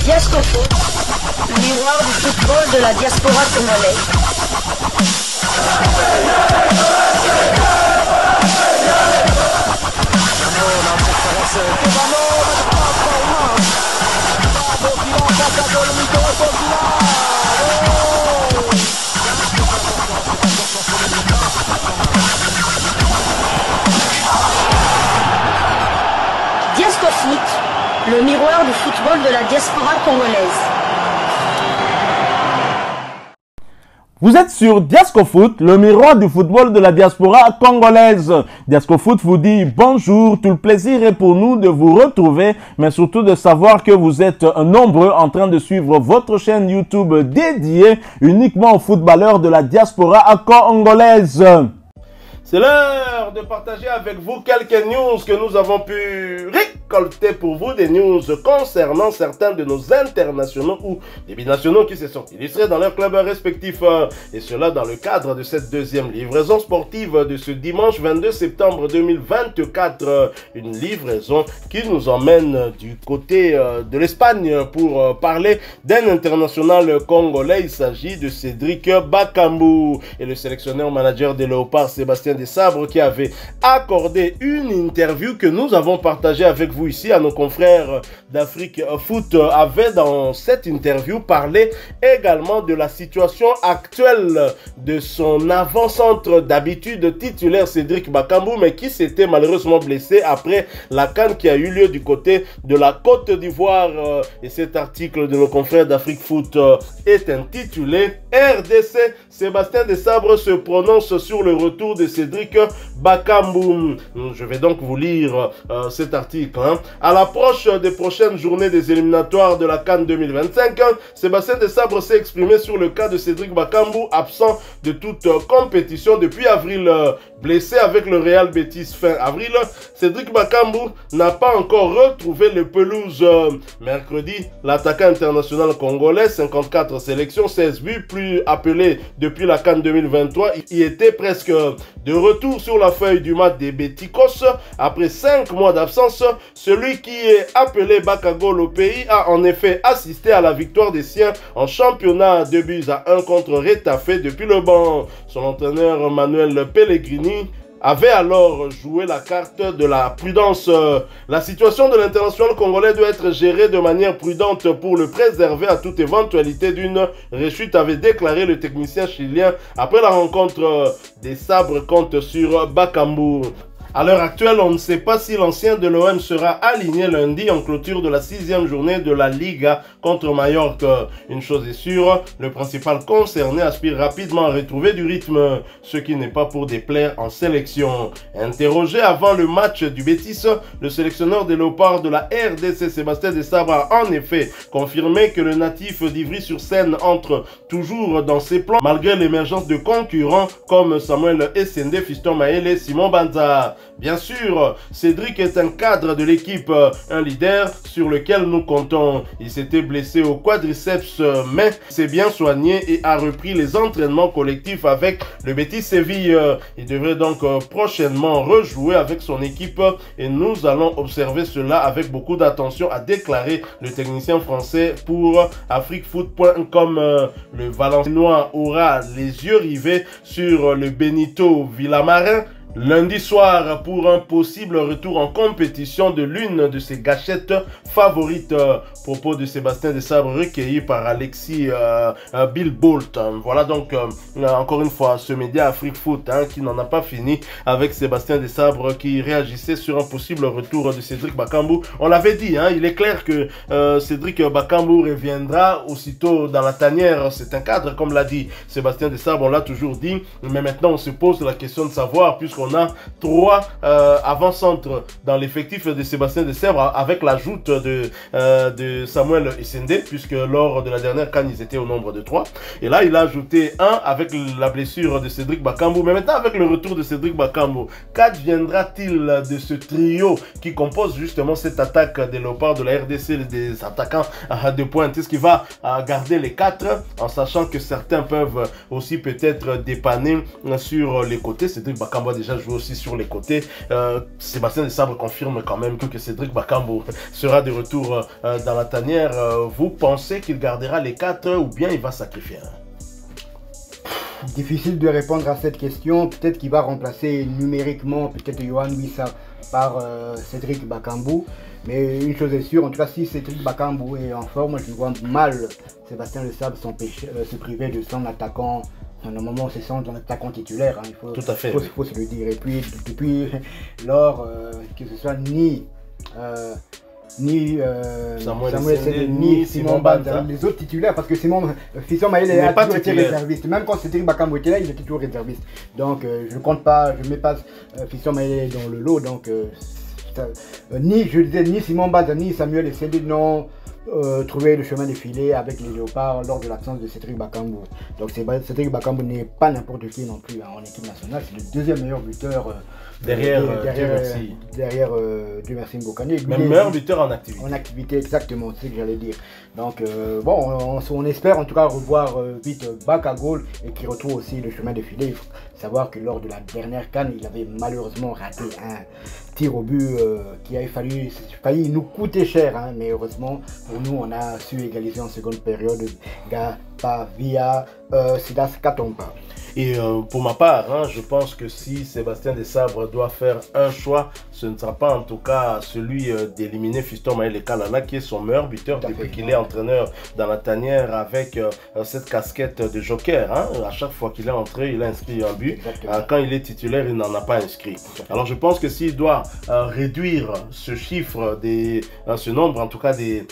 Diascofoot, le miroir du football de la diaspora congolaise. Diascofoot, le miroir du football de la diaspora congolaise. Vous êtes sur Diascofoot, le miroir du football de la diaspora congolaise. Diascofoot vous dit bonjour, tout le plaisir est pour nous de vous retrouver, mais surtout de savoir que vous êtes nombreux en train de suivre votre chaîne YouTube dédiée uniquement aux footballeurs de la diaspora congolaise. C'est l'heure de partager avec vous quelques news que nous avons pu récolter pour vous, des news concernant certains de nos internationaux ou des binationaux qui se sont illustrés dans leurs clubs respectifs, et cela dans le cadre de cette deuxième livraison sportive de ce dimanche 22 septembre 2024, une livraison qui nous emmène du côté de l'Espagne pour parler d'un international congolais. Il s'agit de Cédric Bakambu, et le sélectionneur manager des Léopards Sébastien Desabre qui avait accordé une interview que nous avons partagée avec vous ici à nos confrères d'Afrique Foot, avait dans cette interview parlé également de la situation actuelle de son avant-centre d'habitude titulaire Cédric Bakambu, mais qui s'était malheureusement blessé après la CAN qui a eu lieu du côté de la Côte d'Ivoire. Et cet article de nos confrères d'Afrique Foot est intitulé RDC, Sébastien Desabre se prononce sur le retour de Cédric Bakambu. Je vais donc vous lire cet article. À l'approche des prochaines journées des éliminatoires de la CAN 2025, Sébastien Desabre s'est exprimé sur le cas de Cédric Bakambu, absent de toute compétition depuis avril. Blessé avec le Real Betis fin avril, Cédric Bakambu n'a pas encore retrouvé les pelouses. Mercredi, l'attaquant international congolais, 54 sélections, 16 buts, plus appelé depuis la CAN 2023, il était presque de retour sur la feuille du match des Beticos. Après 5 mois d'absence, celui qui est appelé Bakagol au pays a en effet assisté à la victoire des siens en championnat, 2 buts à 1 contre Retafe depuis le banc. Son entraîneur Manuel Pellegrini avait alors joué la carte de la prudence. La situation de l'international congolais doit être gérée de manière prudente pour le préserver à toute éventualité d'une rechute, avait déclaré le technicien chilien après la rencontre des Sabres compte sur Bakambu. À l'heure actuelle, on ne sait pas si l'ancien de l'OM sera aligné lundi en clôture de la 6e journée de la Liga contre Mallorca. Une chose est sûre, le principal concerné aspire rapidement à retrouver du rythme, ce qui n'est pas pour déplaire en sélection. Interrogé avant le match du Betis, le sélectionneur des Léopards de la RDC, Sébastien Desabre, a en effet confirmé que le natif d'Ivry-sur-Seine entre toujours dans ses plans, malgré l'émergence de concurrents comme Samuel Essende, Fiston Maël et Simon Banza. Bien sûr, Cédric est un cadre de l'équipe, un leader sur lequel nous comptons. Il s'était blessé au quadriceps, mais s'est bien soigné et a repris les entraînements collectifs avec le Betis Séville. Il devrait donc prochainement rejouer avec son équipe et nous allons observer cela avec beaucoup d'attention, a déclaré le technicien français pour afriquefoot.com. Le Valenciennois aura les yeux rivés sur le Benito Villamarin lundi soir pour un possible retour en compétition de l'une de ses gâchettes favorites. Propos de Sébastien Desabre recueilli par Alexis Bill Bolt. Voilà donc encore une fois ce média Afrique Foot qui n'en a pas fini avec Sébastien Desabre qui réagissait sur un possible retour de Cédric Bakambu. On l'avait dit, il est clair que Cédric Bakambu reviendra aussitôt dans la tanière. C'est un cadre, comme l'a dit Sébastien Desabre, on l'a toujours dit, mais maintenant on se pose la question de savoir, puisqu'on a 3 avant-centres dans l'effectif de Sébastien Desabre avec l'ajout de Samuel Essende, puisque lors de la dernière CAN ils étaient au nombre de 3, et là il a ajouté 1 avec la blessure de Cédric Bakambu. Mais maintenant, avec le retour de Cédric Bakambu, qu'adviendra-t-il de ce trio qui compose justement cette attaque des Léopards de la RDC, des attaquants de pointe? Est-ce qu'il va garder les 4 en sachant que certains peuvent aussi peut-être dépanner sur les côtés? Cédric Bakambu a déjà déjà joué aussi sur les côtés. Sébastien Desabre confirme quand même que Cédric Bakambu sera de retour dans la tanière. Vous pensez qu'il gardera les 4 ou bien il va sacrifier un? Difficile de répondre à cette question. Peut-être qu'il va remplacer numériquement peut-être Yohan Wissa par Cédric Bakambu. Mais une chose est sûre, en tout cas si Cédric Bakambu est en forme, je vois mal Sébastien Desabre se priver de son attaquant. Normalement c'est son attaquant titulaire, hein. Tout à fait, faut se le dire. Et puis depuis lors, que ce soit ni Samuel Sende, ni Simon Banza, les autres titulaires, parce que Fiston Mayele a toujours été réserviste. Même quand Cédric Bakambu était là, il était toujours réserviste. Donc je ne compte pas, je ne mets pas Fiston Mayele dans le lot. Donc ni Simon Banza ni Samuel Sende n'ont trouvé le chemin de filer avec les Léopards lors de l'absence de Cédric Bakambu. Donc Cédric Bakambu n'est pas n'importe qui non plus, hein, en équipe nationale. C'est le deuxième meilleur buteur derrière Dieu merci Mbokani. Même meilleur buteur en activité. En activité, exactement, c'est ce que j'allais dire. Donc bon, on espère en tout cas revoir vite Bakagol et qu'il retrouve aussi le chemin de filet. Il faut savoir que lors de la dernière CAN, il avait malheureusement raté un tir au but qui avait failli nous coûter cher, hein, mais heureusement pour nous on a su égaliser en seconde période via Sidas Katompa. Et pour ma part, hein, je pense que si Sébastien Desabre doit faire un choix, ce ne sera pas en tout cas celui d'éliminer Fiston Mayele Kalala, qui est son meilleur buteur depuis qu'il est entraîneur dans la tanière avec cette casquette de joker. Hein. À chaque fois qu'il est entré, il a inscrit un but. Quand il est titulaire, il n'en a pas inscrit. Alors je pense que s'il doit réduire ce chiffre, ce nombre en tout cas des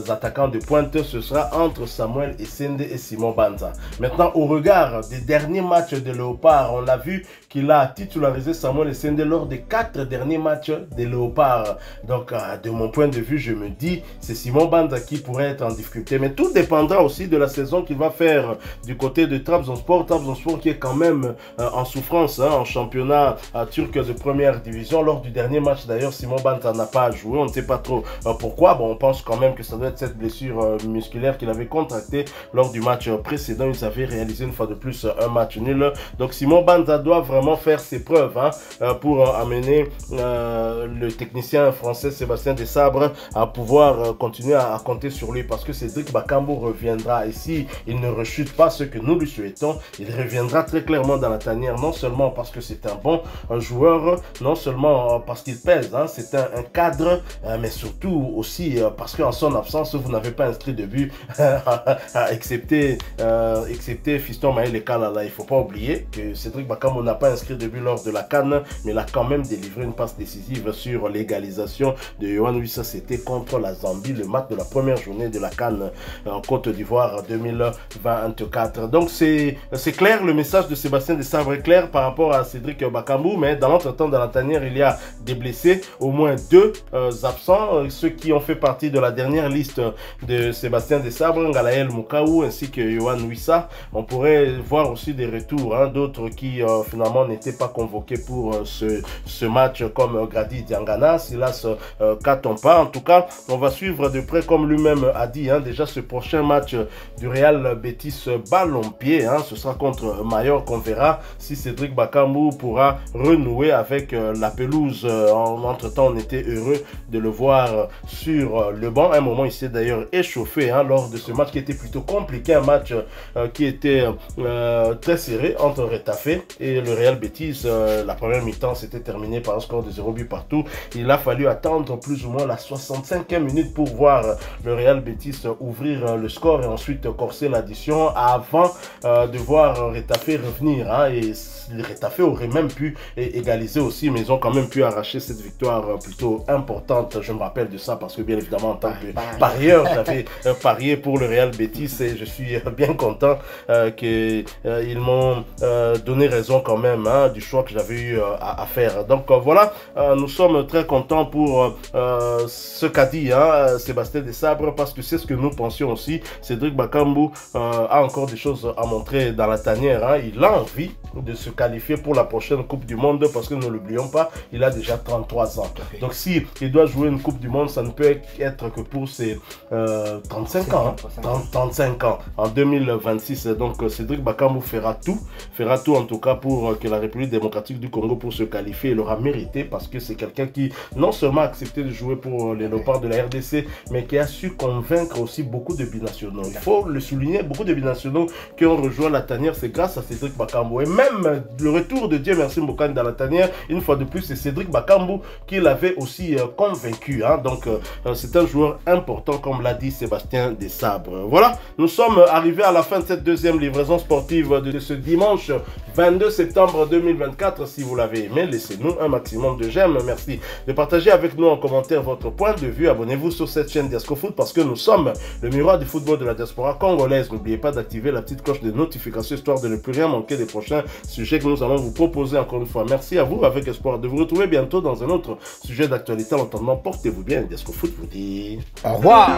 attaquants de pointe, ce sera entre Samuel Sende et Simon Banza. Maintenant, au regard des derniers matchs de Léopard, on l'a vu qu'il a titularisé Samuel Sende lors des 4 derniers matchs des Léopards. Donc, de mon point de vue, je me dis, c'est Simon Banza qui pourrait être en difficulté. Mais tout dépendra aussi de la saison qu'il va faire du côté de Trabzonspor. Trabzonspor qui est quand même en souffrance, hein, en championnat turc de première division. Lors du dernier match, d'ailleurs, Simon Banza n'a pas joué. On ne sait pas trop pourquoi. Bon, on pense quand même que ça doit être cette blessure musculaire qu'il avait contractée lors du match précédent. Ils avaient réalisé une fois de plus un match nul. Donc, Simon Banza doit vraiment faire ses preuves, hein, pour amener le technicien français Sébastien Desabre à pouvoir continuer à compter sur lui, parce que Cédric Bakambu reviendra, et si il ne rechute pas ce que nous lui souhaitons, il reviendra très clairement dans la tanière, non seulement parce que c'est un bon joueur, non seulement parce qu'il pèse, hein, c'est un cadre, mais surtout aussi parce qu'en son absence, vous n'avez pas inscrit de but, excepté Fiston Mayele Kalala. Il ne faut pas oublier que Cédric Bakambu n'a pas inscrit de but lors de la CAN, mais il a quand même délivré une passe décisive sur l'égalisation de Yohan Wissa. C'était contre la Zambie, le match de la première journée de la CAN en Côte d'Ivoire 2024. Donc c'est clair, le message de Sébastien Desabre est clair par rapport à Cédric Bakambu, mais dans l'entretemps, dans la tanière, il y a des blessés, au moins 2 absents, ceux qui ont fait partie de la dernière liste de Sébastien Desabre, Ngalael Mukaou ainsi que Yohan Wissa. On pourrait voir aussi des retours, hein, d'autres qui finalement n'étaient pas convoqués pour ce match, comme Grady Diangana, Silas Katompa. En tout cas, on va suivre de près, comme lui-même a dit, hein, déjà ce prochain match du Real Betis Ballon-Pied, hein, ce sera contre Mallorca. On verra si Cédric Bakambu pourra renouer avec la pelouse. Entre-temps, on était heureux de le voir sur le banc. À un moment, il s'est d'ailleurs échauffé, hein, lors de ce match qui était plutôt compliqué, un match qui était très serré entre Retafe et le Real Betis. La première mi-temps s'était terminée par un score de 0 but partout. Il a fallu attendre plus ou moins la 65e minute pour voir le Real Betis ouvrir le score et ensuite corser l'addition avant de voir Retafe revenir, hein, et Retafe aurait même pu égaliser aussi, mais ils ont quand même pu arracher cette victoire plutôt importante. Je me rappelle de ça parce que bien évidemment en tant que parieur, j'avais parié pour le Real Betis et je suis bien content qu'ils m'ont donné raison quand même, hein, du choix que j'avais eu à faire. Donc voilà, nous sommes très contents pour ce qu'a dit, hein, Sébastien Desabre, parce que c'est ce que nous pensions aussi. Cédric Bakambu a encore des choses à montrer dans la tanière, hein. Il a envie de se qualifier pour la prochaine Coupe du Monde, parce que ne l'oublions pas, il a déjà 33 ans. Donc si il doit jouer une Coupe du Monde, ça ne peut être que pour ses 35 ans, hein, 35 ans en 2026. Donc Cédric Bakambu fera tout en tout cas pour que la République démocratique du Congo pour se qualifier. Il aura mérité parce que c'est quelqu'un qui non seulement a accepté de jouer pour les Léopards de la RDC, mais qui a su convaincre aussi beaucoup de binationaux. Il faut le souligner, beaucoup de binationaux qui ont rejoint la tanière, c'est grâce à Cédric Bakambu. Et même le retour de Dieu merci Mbokani dans la tanière, une fois de plus, c'est Cédric Bakambu qui l'avait aussi convaincu. Hein. Donc, c'est un joueur important, comme l'a dit Sébastien Desabre. Voilà, nous sommes arrivés à la fin de cette deuxième livraison sportive de ce dimanche 22 septembre 2024. Si vous l'avez aimé, laissez-nous un maximum de j'aime. Merci de partager avec nous en commentaire votre point de vue. Abonnez-vous sur cette chaîne Diasco Foot parce que nous sommes le miroir du football de la diaspora congolaise. N'oubliez pas d'activer la petite cloche de notification histoire de ne plus rien manquer des prochains sujets que nous allons vous proposer encore une fois. Merci à vous, avec espoir de vous retrouver bientôt dans un autre sujet d'actualité. En attendant, portez-vous bien. Diasco Foot vous dit au revoir.